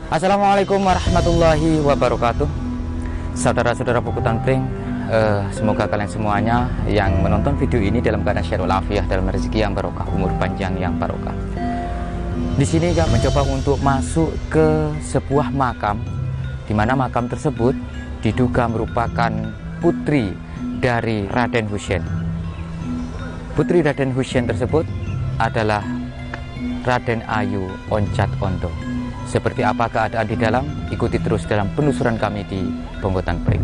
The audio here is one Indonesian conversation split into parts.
Assalamualaikum warahmatullahi wabarakatuh. Saudara-saudara Pukutan Pring, semoga kalian semuanya yang menonton video ini dalam keadaan sehat walafiat, dalam rezeki yang barokah, umur panjang yang barokah. Di sini kami mencoba untuk masuk ke sebuah makam, di mana makam tersebut diduga merupakan putri dari Raden Husein. Putri Raden Husein tersebut adalah Raden Ayu Oncat Ondo. Seperti apa keadaan di dalam? Ikuti terus dalam penelusuran kami di Pukutan Pring.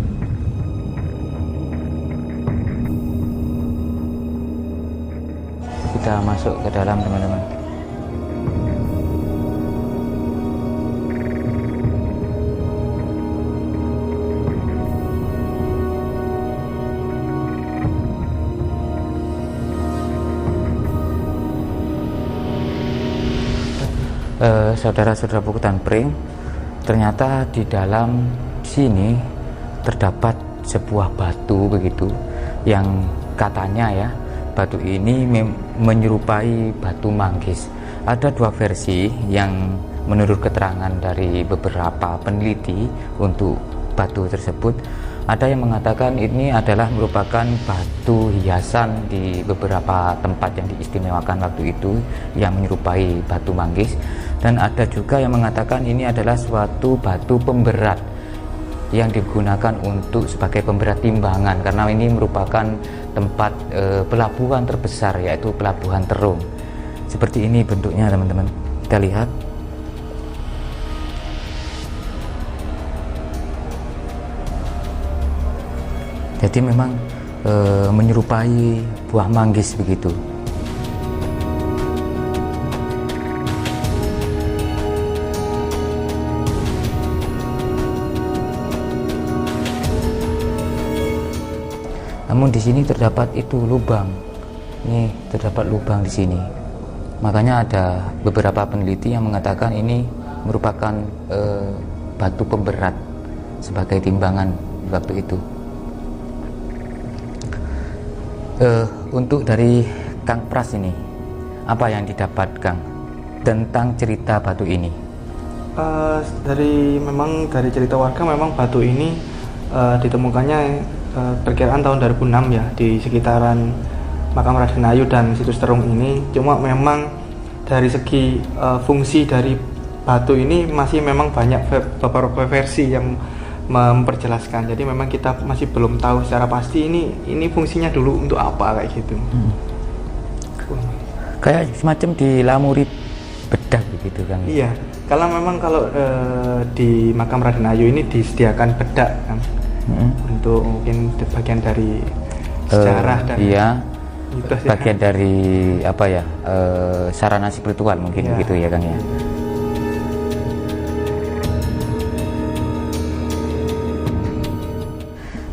Kita masuk ke dalam, teman-teman. Saudara-saudara Pukutan Pring, ternyata di dalam sini terdapat sebuah batu begitu, yang katanya ya, batu ini menyerupai batu manggis. Ada dua versi yang menurut keterangan dari beberapa peneliti untuk batu tersebut. Ada yang mengatakan ini adalah merupakan batu hiasan di beberapa tempat yang diistimewakan waktu itu yang menyerupai batu manggis, dan ada juga yang mengatakan ini adalah suatu batu pemberat yang digunakan untuk sebagai pemberat timbangan, karena ini merupakan tempat pelabuhan terbesar, yaitu Pelabuhan Terung. Seperti ini bentuknya, teman-teman. Kita lihat. Jadi memang menyerupai buah manggis begitu. Namun di sini terdapat itu lubang. Ini terdapat lubang di sini. Makanya ada beberapa peneliti yang mengatakan ini merupakan batu pemberat sebagai timbangan waktu itu. Untuk dari Kang Pras ini, apa yang didapat Kang tentang cerita batu ini? Dari cerita warga, memang batu ini ditemukannya perkiraan tahun 2006 ya, di sekitaran makam Raden Ayu dan situs Terung ini. Cuma memang dari segi fungsi dari batu ini masih memang banyak beberapa versi yang memperjelaskan. Jadi memang kita masih belum tahu secara pasti ini fungsinya dulu untuk apa, kayak gitu. Kayak semacam dilamuri bedak begitu kan? Iya, kalau di makam Raden Ayu ini disediakan bedak kan, untuk mungkin bagian dari sejarah dan iya, bagian dari apa ya, sarana spiritual mungkin, iya, begitu ya Kang ya.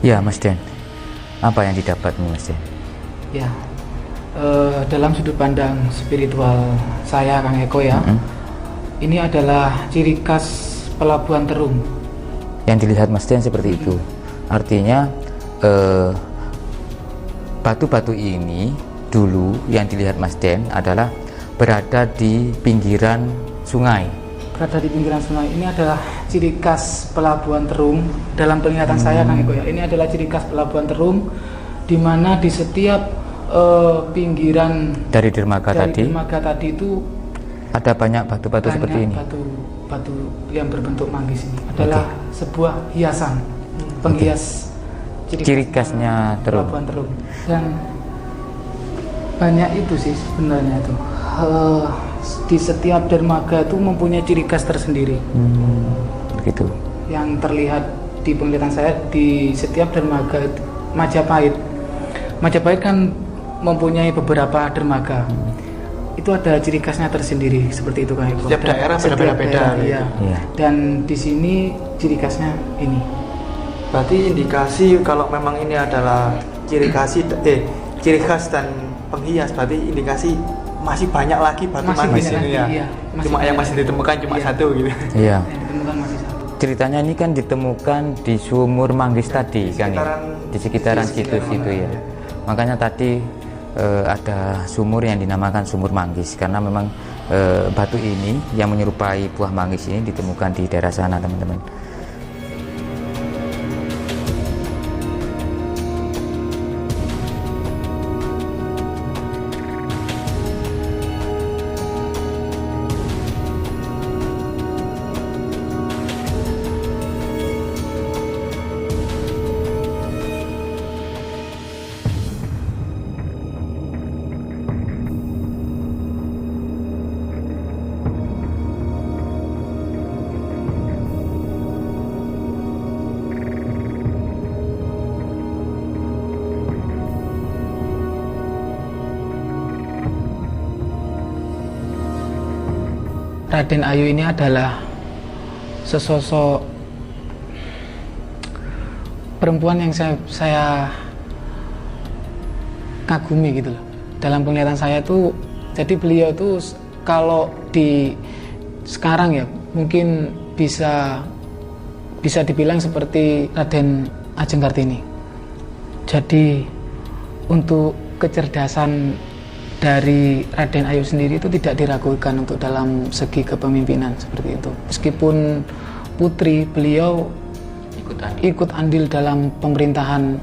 Ya Mas Den, apa yang didapat nih Mas Den? Ya, dalam sudut pandang spiritual saya Kang Eko ya, ini adalah ciri khas Pelabuhan Terung. Yang dilihat Mas Den seperti itu, artinya batu-batu ini dulu yang dilihat Mas Den adalah berada di pinggiran sungai. Berada di pinggiran sungai, ini adalah ciri khas Pelabuhan Terung. Dalam penglihatan saya Kang Eko ya, ini adalah ciri khas Pelabuhan Terung, di mana di setiap pinggiran dari dermaga tadi itu ada banyak batu-batu seperti ini. Batu yang berbentuk manggis ini adalah sebuah hiasan, penghias ciri khasnya Pelabuhan Terung. Dan banyak itu sih sebenarnya tuh. Di setiap dermaga itu mempunyai ciri khas tersendiri. Begitu. Yang terlihat di penglihatan saya di setiap dermaga Majapahit kan mempunyai beberapa dermaga. Itu ada ciri khasnya tersendiri seperti itu Kang Eko. Setiap daerah beda-beda. Iya. Dan di sini ciri khasnya ini. Berarti indikasi kalau memang ini adalah ciri khas dan penghias, berarti indikasi masih banyak lagi batu manggis ini ya. Iya, cuma yang masih ditemukan cuma satu gitu. Iya. Yang ditemukan masih satu. Ceritanya ini kan ditemukan di sumur manggis tadi kan ya, di sekitaran situ ya. Makanya tadi ada sumur yang dinamakan sumur manggis, karena memang batu ini yang menyerupai buah manggis ini ditemukan di daerah sana, teman-teman. Raden Ayu ini adalah sesosok perempuan yang saya kagumi gitu loh. Dalam penglihatan saya tuh, jadi beliau tuh kalau di sekarang ya mungkin bisa dibilang seperti Raden Ajeng Kartini. Jadi untuk kecerdasan dari Raden Ayu sendiri itu tidak diragukan untuk dalam segi kepemimpinan seperti itu. Meskipun putri, beliau ikut andil dalam pemerintahan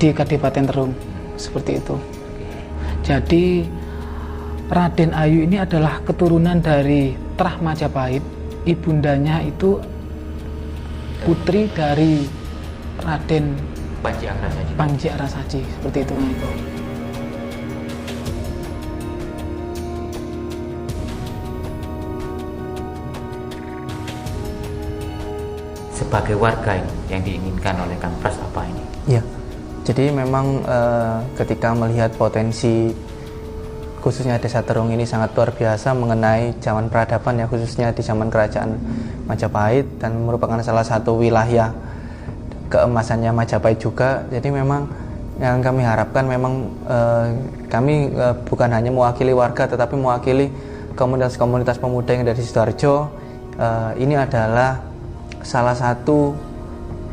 di Kadipaten Terung seperti itu. Jadi Raden Ayu ini adalah keturunan dari Trah Majapahit. Ibundanya itu putri dari Raden Panji Arasaji seperti itu. Sebagai warga yang diinginkan oleh Kang Pras apa ini? Ya, jadi memang ketika melihat potensi khususnya Desa Terung ini sangat luar biasa mengenai zaman peradaban ya, khususnya di zaman kerajaan Majapahit, dan merupakan salah satu wilayah keemasannya Majapahit juga. Jadi memang yang kami harapkan memang kami bukan hanya mewakili warga tetapi mewakili komunitas-komunitas pemuda yang ada di Sidoarjo. Ini adalah salah satu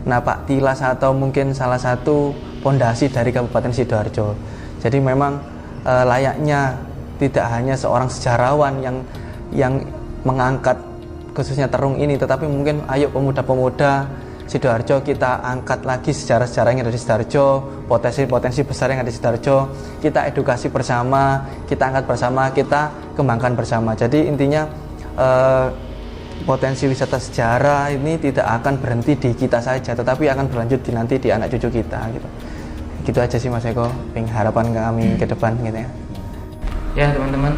napak tilas atau mungkin salah satu pondasi dari Kabupaten Sidoarjo. Jadi memang layaknya tidak hanya seorang sejarawan yang mengangkat khususnya Terung ini, tetapi mungkin ayo pemuda-pemuda Sidoarjo kita angkat lagi sejarah-sejarah yang ada di Sidoarjo, potensi-potensi besar yang ada di Sidoarjo, kita edukasi bersama, kita angkat bersama, kita kembangkan bersama. Jadi intinya potensi wisata sejarah ini tidak akan berhenti di kita saja, tetapi akan berlanjut nanti di anak cucu kita gitu. Gitu aja sih Mas Eko, harapan kami ke depan gitu ya. Ya teman-teman,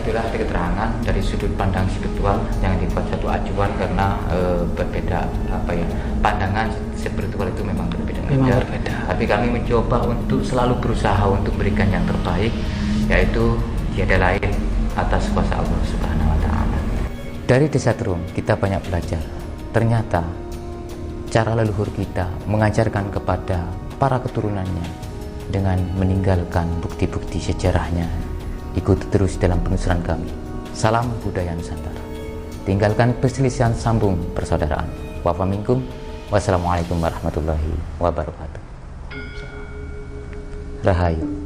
itulah keterangan dari sudut pandang spiritual yang dibuat satu acuan karena berbeda pandangan spiritual itu memang berbeda. Tapi kami mencoba untuk selalu berusaha untuk berikan yang terbaik, yaitu tiada lain atas kuasa Allah Subhanahu wa Ta'ala. Dari Desa Terung kita banyak belajar. Ternyata cara leluhur kita mengajarkan kepada para keturunannya dengan meninggalkan bukti-bukti sejarahnya. Ikuti terus dalam penelusuran kami. Salam budaya Nusantara. Tinggalkan perselisihan, sambung persaudaraan. Wafa minkum. Wassalamualaikum warahmatullahi wabarakatuh. Rahayu.